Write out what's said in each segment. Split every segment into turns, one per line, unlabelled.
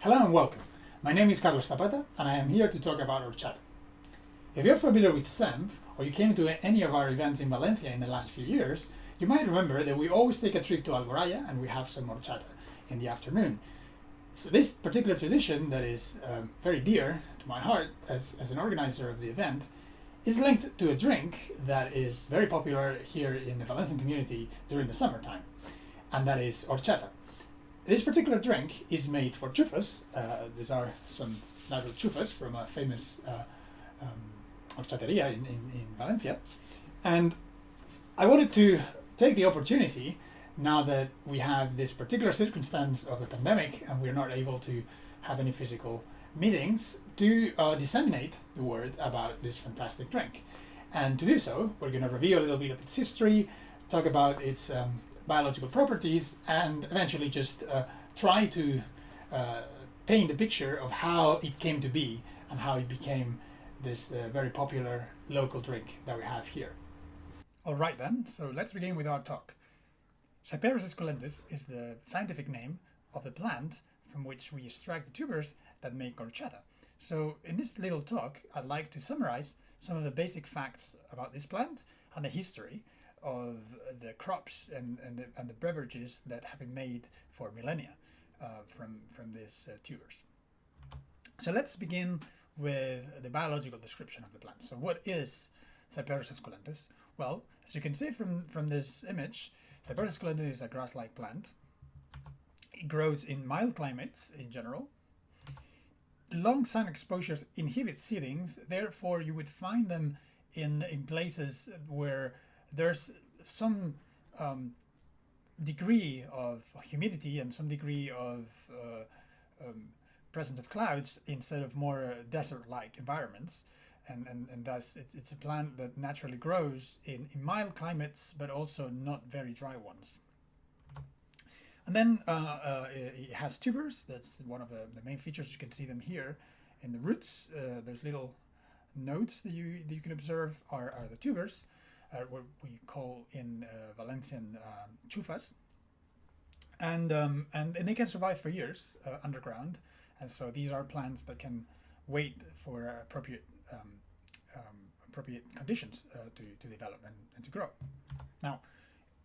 Hello and welcome. My name is Zapata and I am here to talk about Orxata. If you're familiar with SEMF or you came to any of our events in Valencia in the last few years, you might remember that we always take a trip to Alboraya and we have some Orxata in the afternoon. So this particular tradition that is very dear to my heart as an organizer of the event is linked to a drink that is very popular here in the Valencian community during the summertime, and that is Orxata. This particular drink is made for chufas. These are some natural chufas from a famous horchateria in Valencia. And I wanted to take the opportunity, now that we have this particular circumstance of the pandemic and we're not able to have any physical meetings, to disseminate the word about this fantastic drink. And to do so, we're going to review a little bit of its history, talk about its biological properties, and eventually just try to paint a picture of how it came to be and how it became this very popular local drink that we have here. All right then, so let's begin with our talk. Cyperus esculentus is the scientific name of the plant from which we extract the tubers that make horchata. So in this little talk, I'd like to summarize some of the basic facts about this plant and the history of the crops and the beverages that have been made for millennia from these tubers. So let's begin with the biological description of the plant. So what is Cyperus esculentus? Well, as you can see from this image, Cyperus esculentus is a grass-like plant. It grows in mild climates in general. Long sun exposures inhibit seedings, therefore you would find them in places where there's some degree of humidity and some degree of presence of clouds instead of more desert-like environments. And thus it's a plant that naturally grows in mild climates, but also not very dry ones. And then it has tubers. That's one of the main features. You can see them here in the roots. Those little nodes that you can observe are the tubers, what we call in Valencian chufas. And they can survive for years underground. And so these are plants that can wait for appropriate conditions to develop and to grow. Now,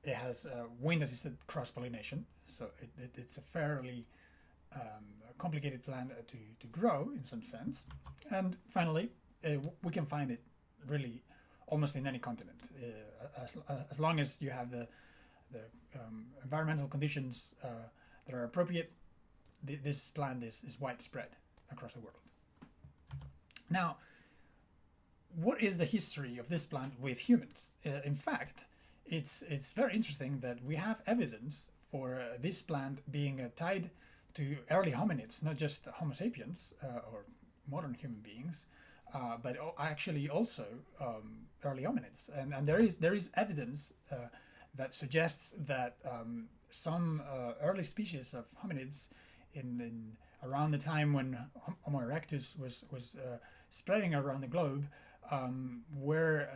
it has wind-assisted cross-pollination, so it's a fairly complicated plant to grow in some sense. And finally, we can find it really almost in any continent, as long as you have the environmental conditions that are appropriate. This plant is widespread across the world. Now, what is the history of this plant with humans? In fact, it's very interesting that we have evidence for this plant being tied to early hominids, not just Homo sapiens or modern human beings, but actually also early hominids. And there is evidence that suggests that some early species of hominids in around the time when Homo erectus was spreading around the globe were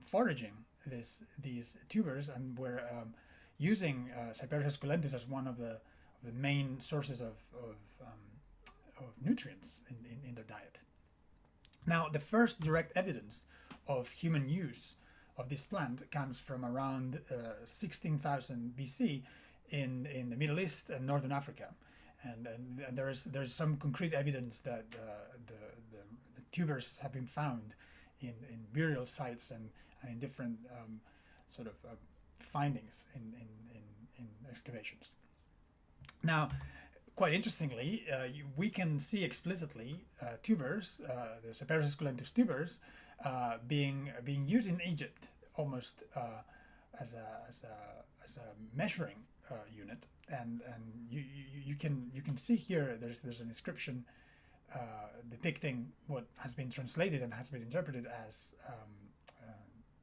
foraging these tubers and were using Cyperus esculentus as one of the main sources of nutrients in their diet. Now, the first direct evidence of human use of this plant comes from around 16,000 BC in the Middle East and Northern Africa, and there's some concrete evidence that the tubers have been found in burial sites and in different sort of findings in excavations. Now, quite interestingly, we can see explicitly tubers, the Cyperus esculentus tubers, being used in Egypt almost as a measuring unit, and you can see here there's an inscription depicting what has been translated and has been interpreted as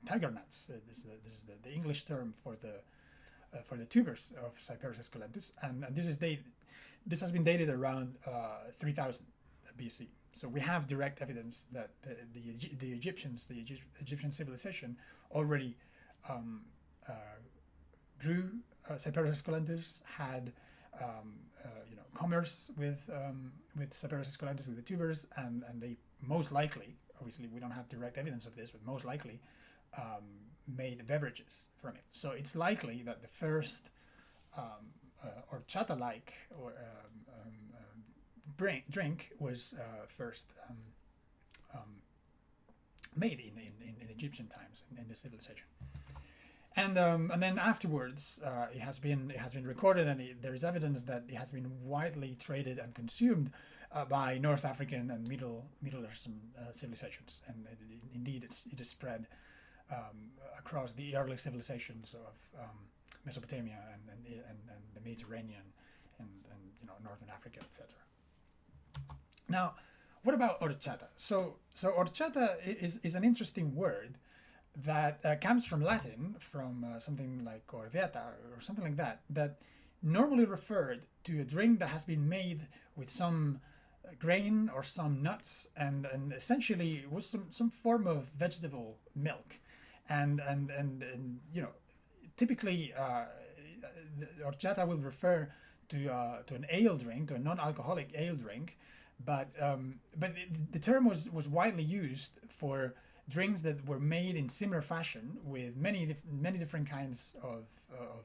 tiger nuts. This is the English term for the tubers of Cyperus esculentus, and this has been dated around 3000 BC. So we have direct evidence that the Egyptian civilization already grew Cyperus esculentus, had commerce with Cyperus esculentus, with the tubers, and they most likely, obviously we don't have direct evidence of this, but most likely made beverages from it. So it's likely that the first horchata-like or drink was first made in Egyptian times in the civilization. And then afterwards, it has been recorded, and there is evidence that it has been widely traded and consumed by North African and Middle Eastern civilizations, and indeed it is spread across the early civilizations of Mesopotamia and the Mediterranean and Northern Africa, etc. Now, what about horchata? So horchata is an interesting word that comes from Latin, from something like Orxata or something like that, that normally referred to a drink that has been made with some grain or some nuts, and essentially was some form of vegetable milk, and typically horchata will refer to an ale drink, to a non-alcoholic ale drink, but the term was widely used for drinks that were made in similar fashion with many different kinds of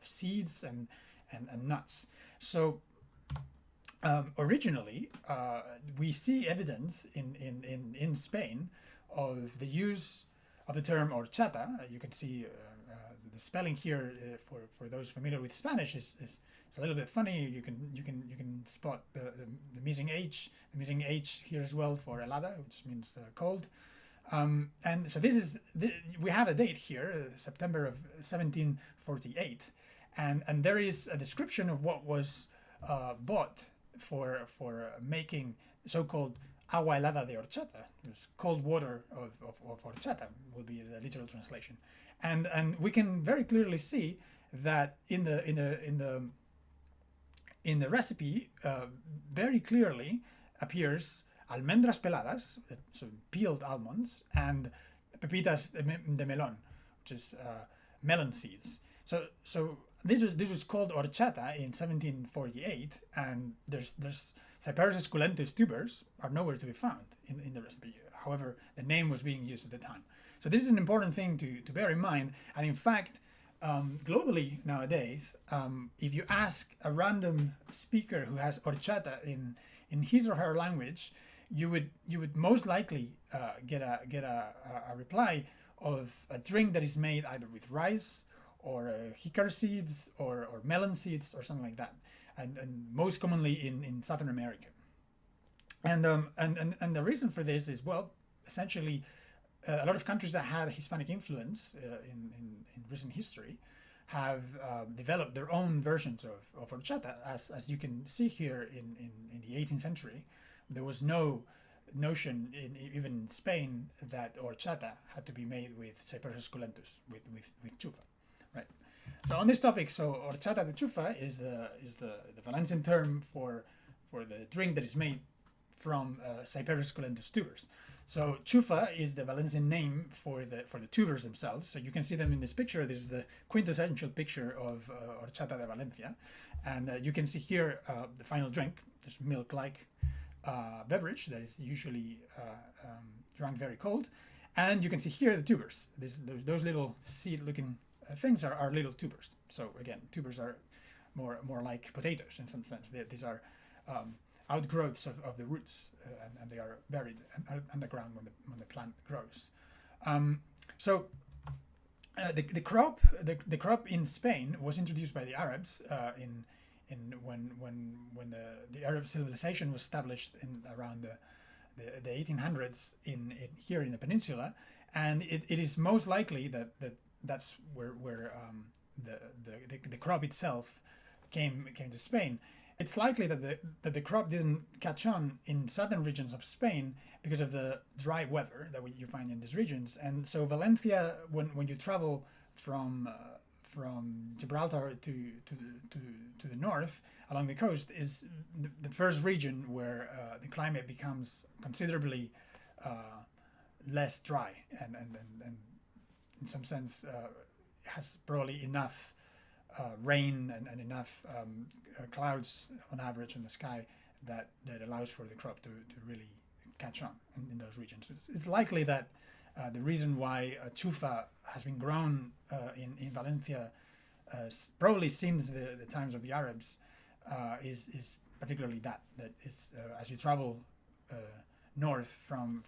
seeds and nuts. So originally, we see evidence in Spain of the use of the term horchata. You can see the spelling here for those familiar with Spanish is a little bit funny. You can spot the missing H here as well for helada, which means cold. And so we have a date here, September of 1748, and there is a description of what was bought for making so-called agua helada de horchata, cold water of horchata will be the literal translation, and we can very clearly see that in the recipe very clearly appears almendras peladas, so peeled almonds, and pepitas de melón, which is melon seeds. So this was called horchata in 1748, and there's Cyperus esculentus tubers are nowhere to be found in the recipe. However, the name was being used at the time. So this is an important thing to bear in mind. And in fact, globally nowadays, if you ask a random speaker who has horchata in his or her language, you would most likely get a reply of a drink that is made either with rice or jicama seeds or melon seeds or something like that, and most commonly in Southern America. And the reason for this is, well, essentially a lot of countries that had Hispanic influence in recent history have developed their own versions of horchata, as you can see here in the 18th century. There was no notion even in Spain that horchata had to be made with Cyperus esculentus, with chufa, right? So on this topic, so horchata de chufa is the Valencian term for the drink that is made from Cyperus esculentus tubers. So chufa is the Valencian name for the tubers themselves. So you can see them in this picture. This is the quintessential picture of horchata de Valencia, and you can see here the final drink, this milk-like beverage that is usually drunk very cold, and you can see here the tubers. Those little seed-looking things are little tubers. So again, tubers are more like potatoes in some sense. These are outgrowths of the roots, and they are buried underground when the plant grows. So the crop in Spain was introduced by the Arabs when the Arab civilization was established in around the 1800s here in the peninsula, and it is most likely that's where the crop itself came to Spain. It's likely that the crop didn't catch on in southern regions of Spain because of the dry weather that you find in these regions, and so Valencia, when you travel from Gibraltar to the north along the coast, is the first region where the climate becomes considerably less dry and in some sense has probably enough rain and enough clouds on average in the sky that allows for the crop to really catch on in those regions. It's likely that the reason why chufa has been grown in Valencia probably since the times of the Arabs is particularly that is as you travel north from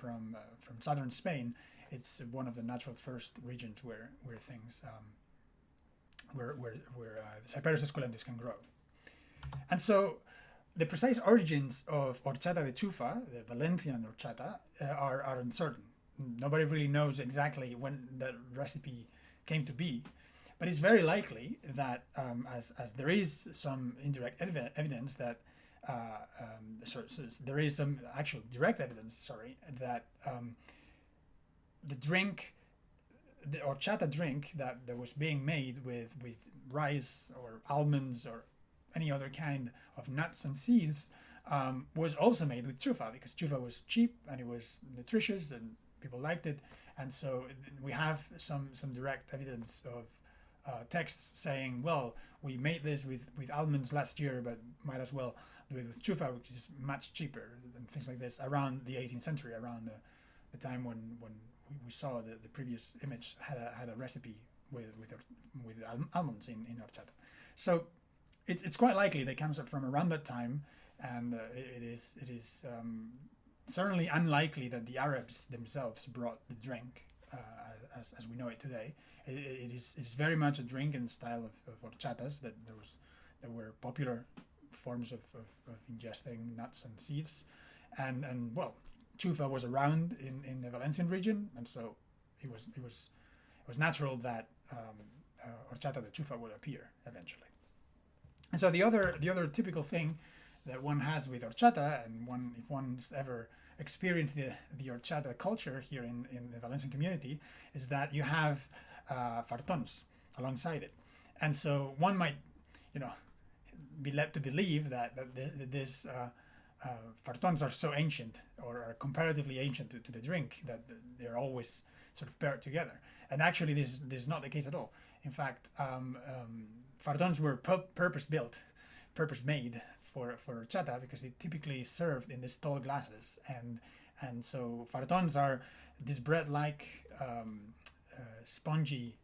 southern Spain, it's one of the natural first regions where things where the Cyperus esculentus can grow. And so the precise origins of Orxata de Chufa, the Valencian Orxata, are uncertain. Nobody really knows exactly when the recipe came to be, but it's very likely that as there is some indirect evidence that so there is some actual direct evidence, sorry, that the drink, the horchata drink that was being made with rice or almonds or any other kind of nuts and seeds was also made with chufa, because chufa was cheap and it was nutritious and people liked it. And so we have some direct evidence of texts saying, well, we made this with almonds last year, but might as well do it with chufa, which is much cheaper, and things like this, around the 18th century, around the time when we saw the previous image had a recipe with almonds in horchata. So it's quite likely that comes from around that time, and it is certainly unlikely that the Arabs themselves brought the drink as we know it today. It is very much a drink in the style of horchatas that were popular forms of ingesting nuts and seeds, and well, chufa was around in the Valencian region, and so it was natural that horchata de chufa would appear eventually. And so the other typical thing that one has with horchata, and if one's ever experienced the horchata culture here in the Valencian community, is that you have fartons alongside it. And so one might, be led to believe that this fartons are so ancient, or are comparatively ancient to the drink, that they're always sort of paired together. And actually this is not the case at all. In fact, fartons were purpose-built, purpose-made for horchata, because they typically served in these tall glasses, and so fartons are these bread-like spongy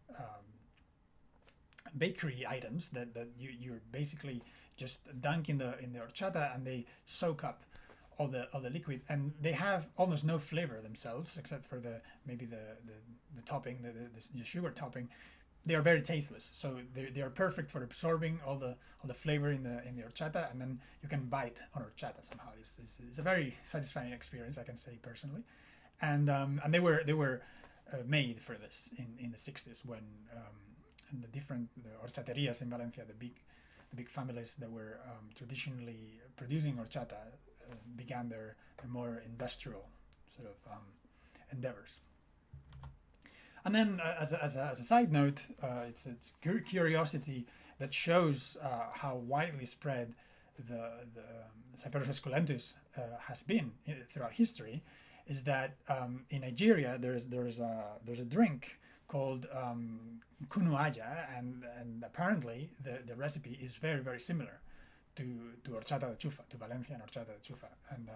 bakery items that you're basically just dunk in the horchata, and they soak up all the liquid, and they have almost no flavor themselves, except for maybe the topping, the sugar topping. They are very tasteless, so they are perfect for absorbing all the flavor in the horchata, and then you can bite on horchata somehow. It's a very satisfying experience, I can say personally, and they were made for this in the 60s, when in the different horchaterias in Valencia, the big families that were traditionally producing horchata began their more industrial sort of endeavors. And then, as a side note, it's a curiosity that shows how widely spread the Cyperus esculentus has been throughout history, is that in Nigeria there's a drink called kunuaya, and apparently the recipe is very, very similar to horchata de chufa, to Valencian horchata de chufa, and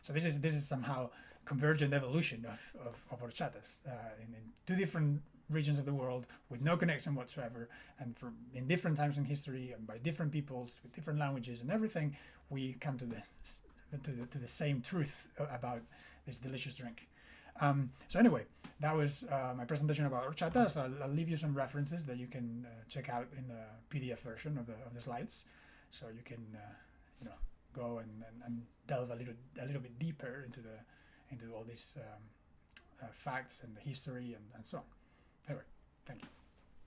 so this is somehow convergent evolution of horchatas in two different regions of the world with no connection whatsoever, and in different times in history and by different peoples with different languages and everything, we come to the same truth about this delicious drink. So anyway, that was my presentation about horchata. So I'll leave you some references that you can check out in the PDF version of the slides, so you can go and delve a little bit deeper into all these facts and the history and so on. Anyway, thank you.